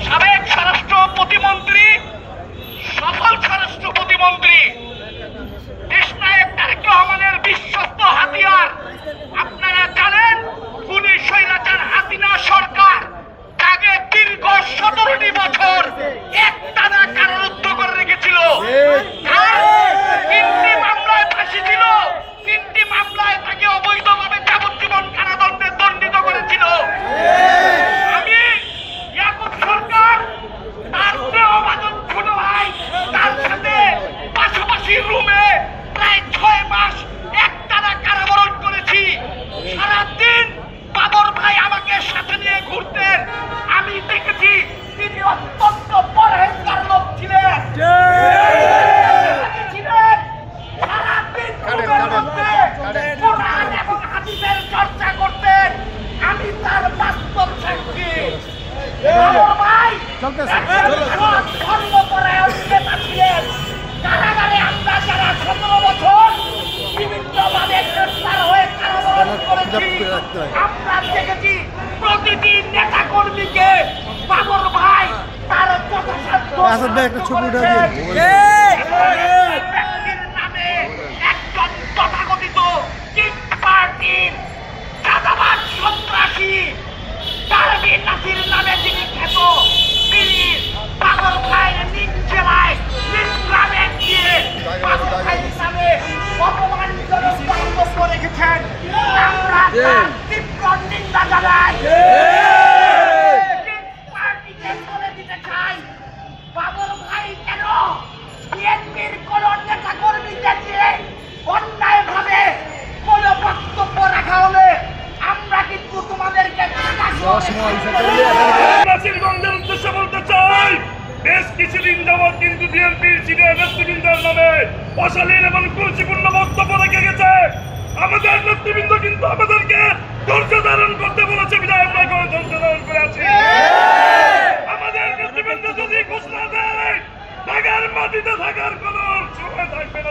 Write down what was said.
সাবেক স্বরাষ্ট্র প্রতিমন্ত্রী, সফল স্বরাষ্ট্র প্রতিমন্ত্রী, দেশনায়ক তারেক রহমানের বিশ্বস্ত হাতিয়ার। আপনারা জানেন খুনি স্বৈরাচার হাসিনা সরকার তাকে দীর্ঘ 17টি বছর একটানা কারারুদ্ধ করে রেখেছিল। তিনটি মামলায় ফাঁসি ছিল, তিনটি মামলায় তাকে অবৈধভাবে যাবজ্জীবন কারাদণ্ডে দণ্ডিত করেছিল। আমি ইয়াকুব সরকার তার স্নেহভাজন ছোট ভাই তার সাথে পাশাপাশি রুমে প্রায় 6 মাস একটানা কারাবরণ করেছি। সারাদিন বাবর ভাই আমাকে সাথে নিয়ে ঘুরতেন। আমি দেখেছি তিনি অত্যন্ত পরহেজগার লোক ছিলেন। সারাদিন রুমের মধ্যে কোরআন এবং হাদিসের চর্চা করতেন। আমি তার বাস্তব সাক্ষী। বাবর ভাই ধর্মপরায়ণ নেতা ছিলেন। কারাগারে আমরা যারা 17 বছর বিভিন্নভাবে গ্রেফতার হয়ে কারাবরণ করেছি, আমরা দেখেছি প্রতিটি নেতা কর্মীকে বাবর ভাই তার যথাসাধ্য নামে একজন তথাকথিত কিং পার্টির চাঁদাবাজ সন্ত্রাসী তারবির নাসির নামে যিনি খ্যাত, তিনি বাবর ভাইয়ের নিজ জেলায় নিজ গ্রামে গিয়ে বাবর ভাইয়ের নামে অপমানজনক বক্তব্য রেখেছেন। আমরা তার তীব্র নিন্দা জানাই। পার্টিকে বলে দিতে চাই, বাবর ভাই কেন বিএনপির কোন নেতা কর্মীকে দিয়ে অন্যায়ভাবে কোন বক্তব্য রাখা হলে আমরা কিন্তু তোমাদেরকে নাসিরগঞ্জের উদ্দেশ্যে বলতে চাই, বেশ কিছুদিন যাবৎ কিন্তু বিএনপির সিনিয়র নেতৃবৃন্দের নামে অশালীন এবং কুরুচিপূর্ণ বক্তব্য রেখে গেছে। আমাদের নেতৃবৃন্দ কিন্তু আমাদেরকে ধৈর্য ধারণ করতে বলেছে, বিধায় আমরা ধৈর্য ধারণ করে আছি। আমাদের নেতৃবৃন্দ যদি ঘোষণা দেয় ঢাকার মাটিতে থাকার কোন সময় থাকবে না।